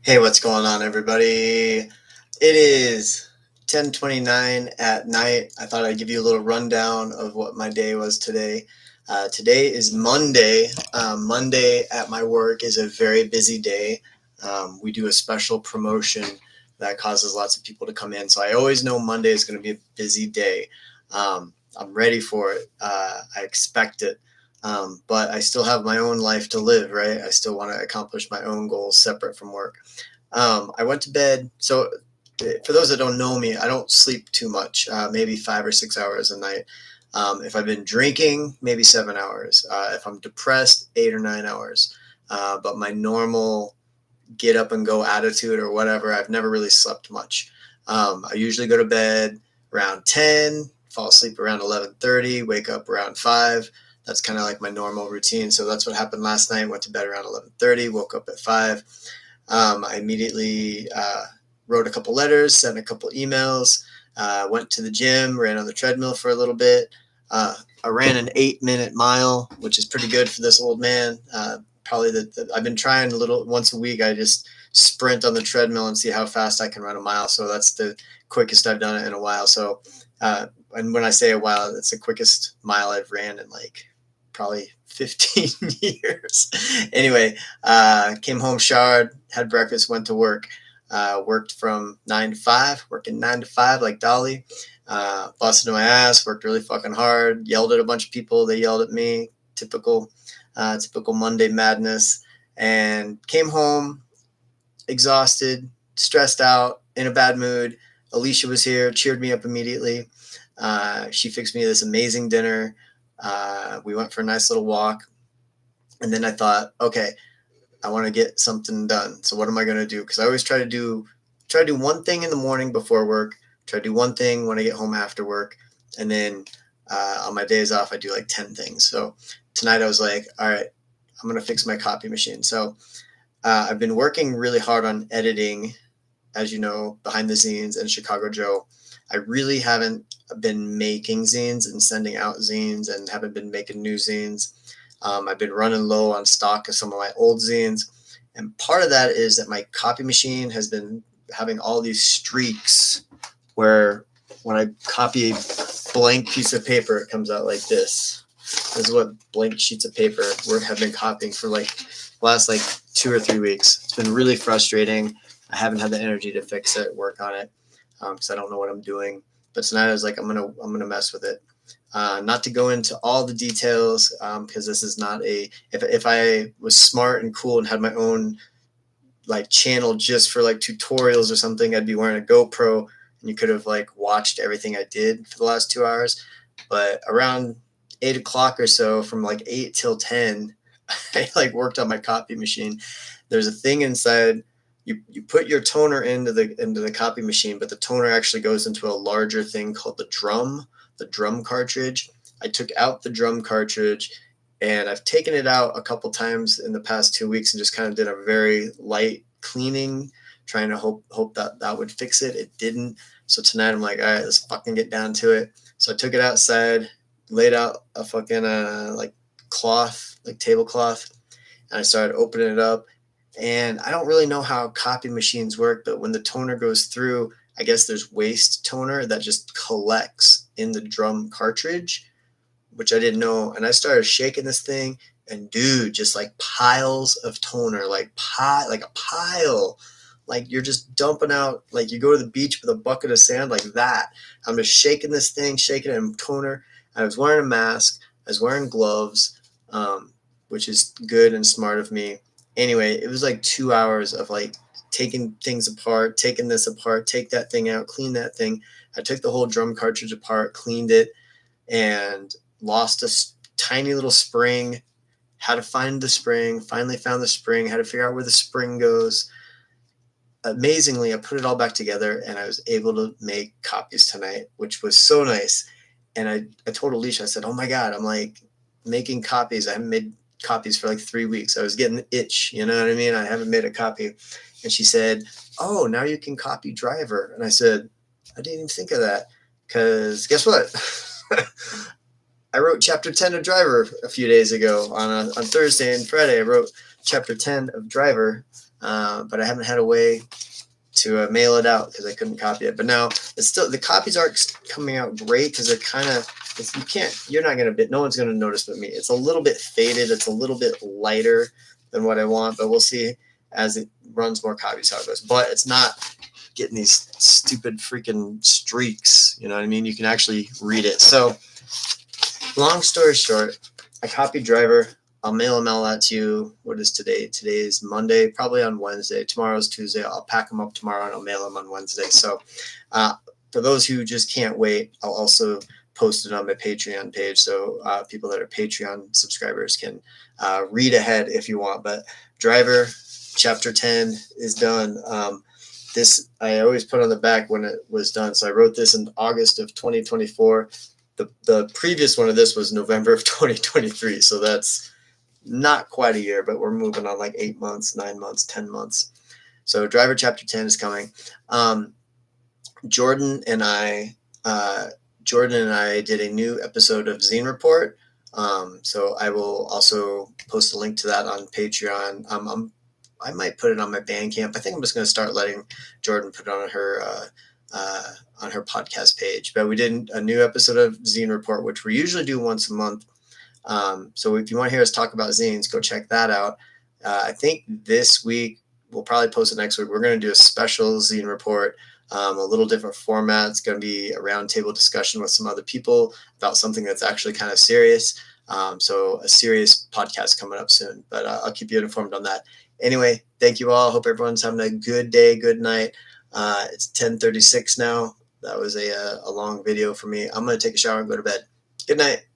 Hey, what's going on, everybody? It is 10:29 at night. I thought I'd give you a little rundown of what my day was today. Today is Monday. Monday at my work is a very busy day. We do a special promotion that causes lots of people to come in. So I always know Monday is going to be a busy day. I'm ready for it. I expect it. But I still have my own life to live, right? I still want to accomplish my own goals separate from work. I went to bed. So, for those that don't know me, I don't sleep too much, maybe 5 or 6 hours a night. If I've been drinking, maybe 7 hours. If I'm depressed, 8 or 9 hours. But my normal get up and go attitude or whatever, I've never really slept much. I usually go to bed around 10, fall asleep around 11:30, wake up around 5. That's kind of like my normal routine. So that's what happened last night. Went to bed around 11:30, woke up at 5. I immediately wrote a couple letters, sent a couple emails, went to the gym, ran on the treadmill for a little bit. I ran an 8-minute mile, which is pretty good for this old man. Probably I've been trying a little once a week. I just sprint on the treadmill and see how fast I can run a mile. So that's the quickest I've done it in a while. So, and when I say a while, it's the quickest mile I've ran in like probably 15 years. Anyway, came home, showered, had breakfast, went to work. Worked from 9 to 5, working 9 to 5 like Dolly. Busted my ass, worked really fucking hard, yelled at a bunch of people. They yelled at me. Typical Monday madness. And came home exhausted, stressed out, in a bad mood. Alicia was here, cheered me up immediately. She fixed me this amazing dinner. We went for a nice little walk. And then I thought, okay, I want to get something done. So what am I going to do? Because I always try to do one thing in the morning before work, try to do one thing when I get home after work, and then on my days off I do like 10 things. So tonight I was like, all right, I'm going to fix my copy machine. So I've been working really hard on editing, as you know, Behind the Zines and Chicago Joe. I really haven't been making zines and sending out zines and haven't been making new zines. I've been running low on stock of some of my old zines. And part of that is that my copy machine has been having all these streaks where when I copy a blank piece of paper, it comes out like this. This is what blank sheets of paper have been copying for like the last like 2 or 3 weeks. It's been really frustrating. I haven't had the energy to fix it, work on it, because I don't know what I'm doing. But tonight I was like, I'm gonna mess with it. Not to go into all the details, because this is not a. If I was smart and cool and had my own like channel just for like tutorials or something, I'd be wearing a GoPro and you could have like watched everything I did for the last 2 hours. But around 8 o'clock or so, from like 8 till 10, I like worked on my copy machine. There's a thing inside. You put your toner into the copy machine, but the toner actually goes into a larger thing called the drum cartridge. I took out the drum cartridge, and I've taken it out a couple times in the past 2 weeks and just kind of did a very light cleaning, trying to hope that would fix it. It didn't. So tonight I'm like, all right, let's fucking get down to it. So I took it outside, laid out a fucking like cloth, like tablecloth, and I started opening it up. And I don't really know how copy machines work, but when the toner goes through, I guess there's waste toner that just collects in the drum cartridge, which I didn't know. And I started shaking this thing, and dude, just like piles of toner, like a pile. Like you're just dumping out, like you go to the beach with a bucket of sand, like that. I'm just shaking this thing, shaking it in toner. I was wearing a mask, I was wearing gloves, which is good and smart of me. Anyway, it was like 2 hours of like taking things apart, taking this apart, take that thing out, clean that thing. I took the whole drum cartridge apart, cleaned it, and lost a tiny little spring. Had to find the spring, finally found the spring, had to figure out where the spring goes. Amazingly, I put it all back together and I was able to make copies tonight, which was so nice. And I told Alicia, I said, oh my God, I'm like making copies. I haven't made copies for like 3 weeks. I was getting the itch, you know what I mean? I haven't made a copy. And she said, oh, now you can copy Driver. And I said, I didn't even think of that, because guess what? I wrote chapter 10 of Driver a few days ago on Thursday and Friday. I wrote chapter 10 of Driver. but I haven't had a way to mail it out because I couldn't copy it. But now it's still, the copies aren't coming out great because they're kind of, you're not going to, no one's going to notice but me. It's a little bit faded. It's a little bit lighter than what I want, but we'll see as it runs more copies how it goes. But it's not getting these stupid freaking streaks. You know what I mean? You can actually read it. So long story short, I copied Driver. I'll mail them all out to you. What is today? Today is Monday, probably on Wednesday. Tomorrow's Tuesday. I'll pack them up tomorrow and I'll mail them on Wednesday. So for those who just can't wait, I'll also post it on my Patreon page. So people that are Patreon subscribers can read ahead if you want. But Driver Chapter 10 is done. This I always put on the back when it was done. So I wrote this in August of 2024. The previous one of this was November of 2023. So that's not quite a year, but we're moving on like 8 months, 9 months, 10 months. So Driver Chapter 10 is coming. Jordan and I did a new episode of Zine Report. So I will also post a link to that on Patreon. I might put it on my Bandcamp. I think I'm just going to start letting Jordan put it on her podcast page. But we did a new episode of Zine Report, which we usually do once a month. So if you want to hear us talk about zines, go check that out. I think this week, we'll probably post it next week. We're going to do a special Zine Report, a little different format. It's going to be a roundtable discussion with some other people about something that's actually kind of serious. So a serious podcast coming up soon, but I'll keep you informed on that. Anyway, thank you all. Hope everyone's having a good day, good night. It's 10:36 now. That was a long video for me. I'm going to take a shower and go to bed. Good night.